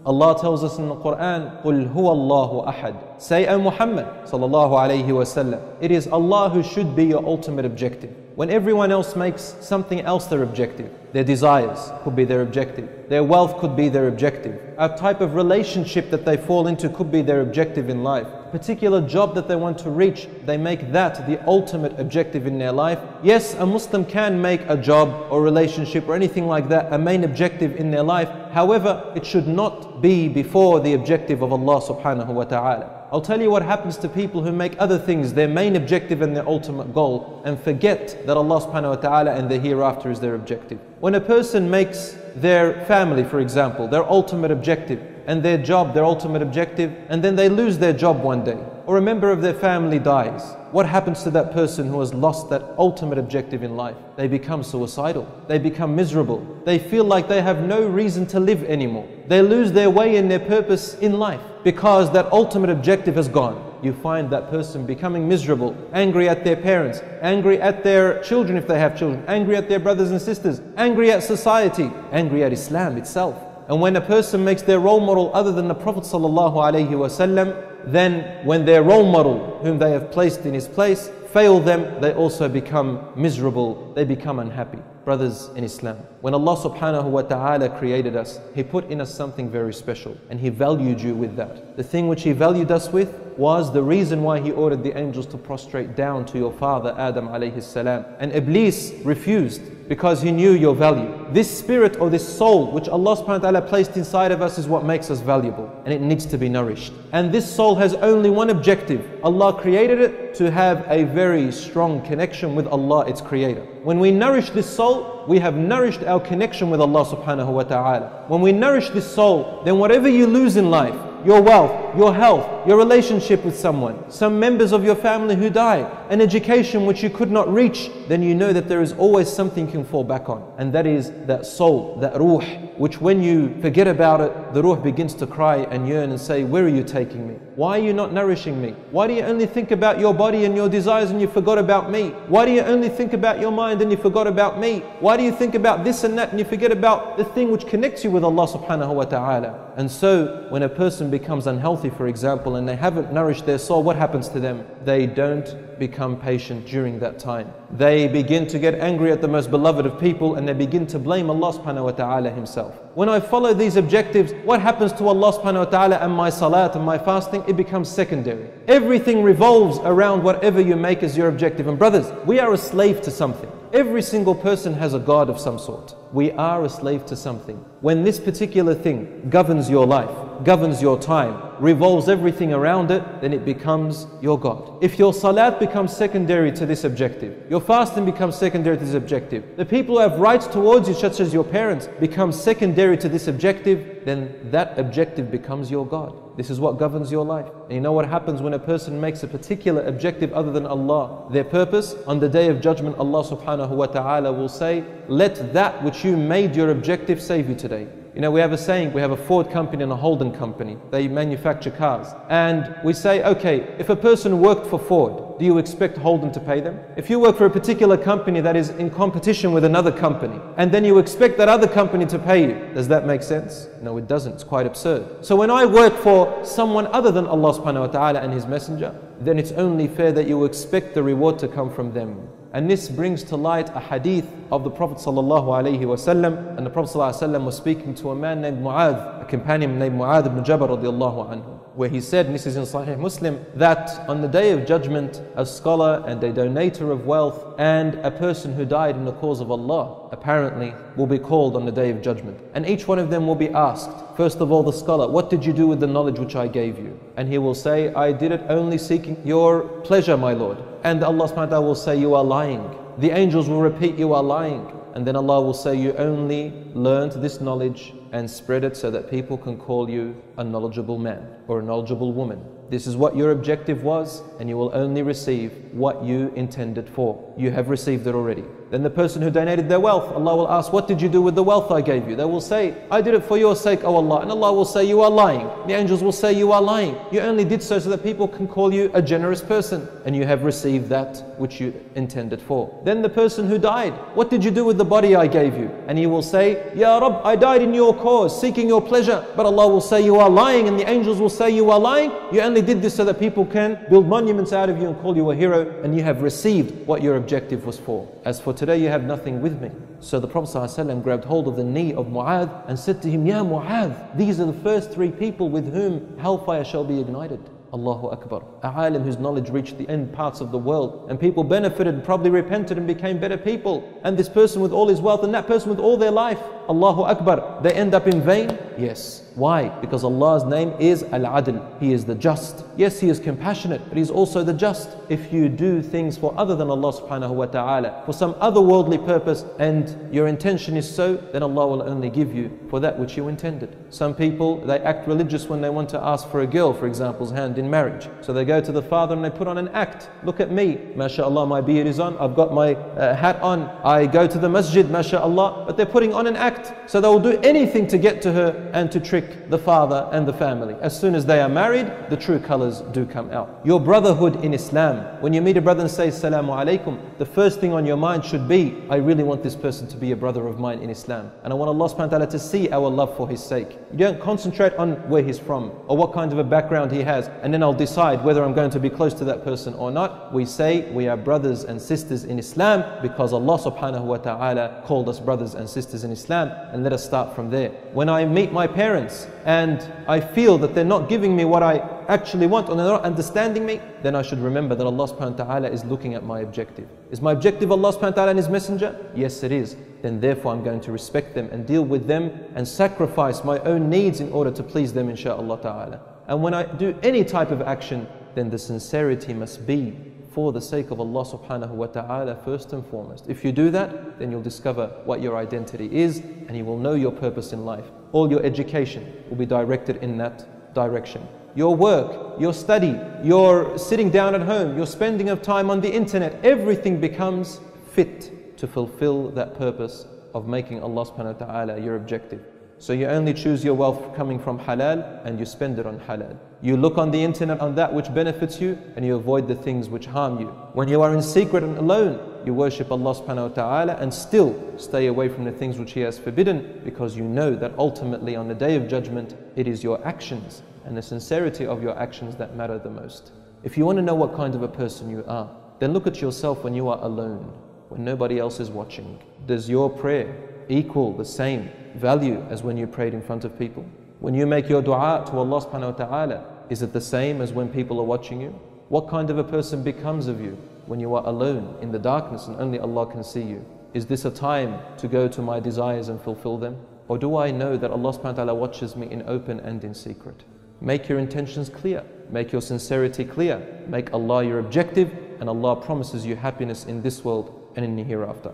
Allah tells us in the Quran, قُلْ هُوَ اللَّهُ أَحَدٌ. Say, O Muhammad sallallahu alayhi wasallam, it is Allah who should be your ultimate objective. When everyone else makes something else their objective, their desires could be their objective, their wealth could be their objective, a type of relationship that they fall into could be their objective in life, a particular job that they want to reach, they make that the ultimate objective in their life. Yes, a Muslim can make a job or relationship or anything like that a main objective in their life. However, it should not be before the objective of Allah subhanahu wa ta'ala. I'll tell you what happens to people who make other things their main objective and their ultimate goal and forget that Allah subhanahu wa ta'ala and the hereafter is their objective. When a person makes their family, for example, their ultimate objective, and their job their ultimate objective, and then they lose their job one day, or a member of their family dies, what happens to that person who has lost that ultimate objective in life? They become suicidal. They become miserable. They feel like they have no reason to live anymore. They lose their way and their purpose in life because that ultimate objective has gone. You find that person becoming miserable, angry at their parents, angry at their children if they have children, angry at their brothers and sisters, angry at society, angry at Islam itself. And when a person makes their role model other than the Prophet ﷺ, then when their role model, whom they have placed in his place, fail them, they also become miserable, they become unhappy. Brothers in Islam, when Allah subhanahu wa ta'ala created us, He put in us something very special and He valued you with that. The thing which He valued us with was the reason why He ordered the angels to prostrate down to your father Adam alayhi salam. And Iblis refused because he knew your value. This spirit or this soul which Allah subhanahu wa ta'ala placed inside of us is what makes us valuable, and it needs to be nourished. And this soul has only one objective. Allah created it to have a very strong connection with Allah, its creator. When we nourish this soul, we have nourished our connection with Allah subhanahu wa ta'ala. When we nourish this soul, then whatever you lose in life, your wealth, your health, your relationship with someone, some members of your family who die, an education which you could not reach, then you know that there is always something you can fall back on. And that is that soul, that ruh, which when you forget about it, the ruh begins to cry and yearn and say, where are you taking me? Why are you not nourishing me? Why do you only think about your body and your desires and you forgot about me? Why do you only think about your mind and you forgot about me? Why do you think about this and that and you forget about the thing which connects you with Allah subhanahu wa ta'ala? And so when a person becomes unhealthy, for example, and they haven't nourished their soul, what happens to them? They don't become patient during that time. They begin to get angry at the most beloved of people and they begin to blame Allah subhanahu wa ta'ala Himself. When I follow these objectives, what happens to Allah subhanahu wa ta'ala and my salat and my fasting? It becomes secondary. Everything revolves around whatever you make as your objective. And brothers, we are a slave to something. Every single person has a God of some sort. We are a slave to something. When this particular thing governs your life, governs your time, revolves everything around it, then it becomes your God. If your salat becomes secondary to this objective, your fasting becomes secondary to this objective, the people who have rights towards you, such as your parents, become secondary to this objective, then that objective becomes your God. This is what governs your life. And you know what happens when a person makes a particular objective other than Allah their purpose? On the Day of Judgment, Allah subhanahu wa ta'ala will say, let that which you made your objective save you today. You know, we have a saying, we have a Ford company and a Holden company. They manufacture cars. And we say, okay, if a person worked for Ford, do you expect Holden to pay them? If you work for a particular company that is in competition with another company, and then you expect that other company to pay you, does that make sense? No, it doesn't. It's quite absurd. So when I work for someone other than Allah subhanahu wa ta'ala and His Messenger, then it's only fair that you expect the reward to come from them. And this brings to light a hadith of the Prophet sallallahu alaihi wasallam. And the Prophet sallallahu alaihi wasallam was speaking to a man named Mu'adh, a companion named Mu'adh ibn Jabal radiallahu anhu, where he said, and this is in Sahih Muslim, that on the Day of Judgment, a scholar and a donator of wealth and a person who died in the cause of Allah apparently will be called on the Day of Judgment. And each one of them will be asked, first of all the scholar, what did you do with the knowledge which I gave you? And he will say, I did it only seeking your pleasure, my Lord. And Allah subhanahu wa ta'ala will say, you are lying. The angels will repeat, you are lying. And then Allah will say, you only learned this knowledge and spread it so that people can call you a knowledgeable man or a knowledgeable woman. This is what your objective was, and you will only receive what you intended for. You have received it already. Then the person who donated their wealth, Allah will ask, what did you do with the wealth I gave you? They will say, I did it for your sake, O Allah. And Allah will say, you are lying. The angels will say, you are lying. You only did so that people can call you a generous person, and you have received that which you intended for. Then the person who died, what did you do with the body I gave you? And he will say, Ya Rabb, I died in your cause, seeking your pleasure, but Allah will say you are lying and the angels will say you are lying. You only did this so that people can build monuments out of you and call you a hero, and you have received what your objective was for. As for today, you have nothing with me. So the Prophet ﷺ grabbed hold of the knee of Mu'adh and said to him, Ya Mu'adh, these are the first 3 people with whom hellfire shall be ignited. Allahu Akbar. A alim whose knowledge reached the end parts of the world, and people benefited and probably repented and became better people. And this person with all his wealth and that person with all their life, Allahu Akbar, they end up in vain? Yes. Why? Because Allah's name is Al-Adl. He is the just. Yes, He is compassionate, but He's also the just. If you do things for other than Allah subhanahu wa ta'ala, for some other worldly purpose, and your intention is so, then Allah will only give you for that which you intended. Some people, they act religious when they want to ask for a girl, for example's hand, in marriage. So they go to the father and they put on an act. Look at me, mashallah, my beard is on, I've got my hat on, I go to the masjid, mashallah, but they're putting on an act. So they will do anything to get to her and to trick the father and the family. As soon as they are married, the true colors do come out. Your brotherhood in Islam, when you meet a brother and say Assalamu alaikum, the first thing on your mind should be, I really want this person to be a brother of mine in Islam, and I want Allah subhanahu wa ta'ala to see our love for his sake. You don't concentrate on where he's from or what kind of a background he has, and then I'll decide whether I'm going to be close to that person or not. We say we are brothers and sisters in Islam because Allah subhanahu wa ta'ala called us brothers and sisters in Islam, and let us start from there. When I meet my parents and I feel that they're not giving me what I actually want, or they're not understanding me, then I should remember that Allah subhanahu wa ta'ala is looking at my objective. Is my objective Allah subhanahu wa ta'ala and His Messenger? Yes, it is. Then therefore I'm going to respect them and deal with them and sacrifice my own needs in order to please them, insha'Allah ta'ala. And when I do any type of action, then the sincerity must be for the sake of Allah subhanahu wa ta'ala first and foremost. If you do that, then you'll discover what your identity is, and you will know your purpose in life. All your education will be directed in that direction. Your work, your study, your sitting down at home, your spending of time on the internet, everything becomes fit to fulfill that purpose of making Allah subhanahu wa ta'ala your objective. So you only choose your wealth coming from halal and you spend it on halal. You look on the internet on that which benefits you, and you avoid the things which harm you. When you are in secret and alone, you worship Allah subhanahu wa ta'ala and still stay away from the things which He has forbidden, because you know that ultimately on the Day of Judgment, it is your actions and the sincerity of your actions that matter the most. If you want to know what kind of a person you are, then look at yourself when you are alone, when nobody else is watching. Does your prayer equal the same value as when you prayed in front of people? When you make your dua to Allah subhanahu wa ta'ala, is it the same as when people are watching you? What kind of a person becomes of you when you are alone in the darkness and only Allah can see you? Is this a time to go to my desires and fulfill them? Or do I know that Allah subhanahu wa ta'ala watches me in open and in secret? Make your intentions clear. Make your sincerity clear. Make Allah your objective, and Allah promises you happiness in this world and in the hereafter.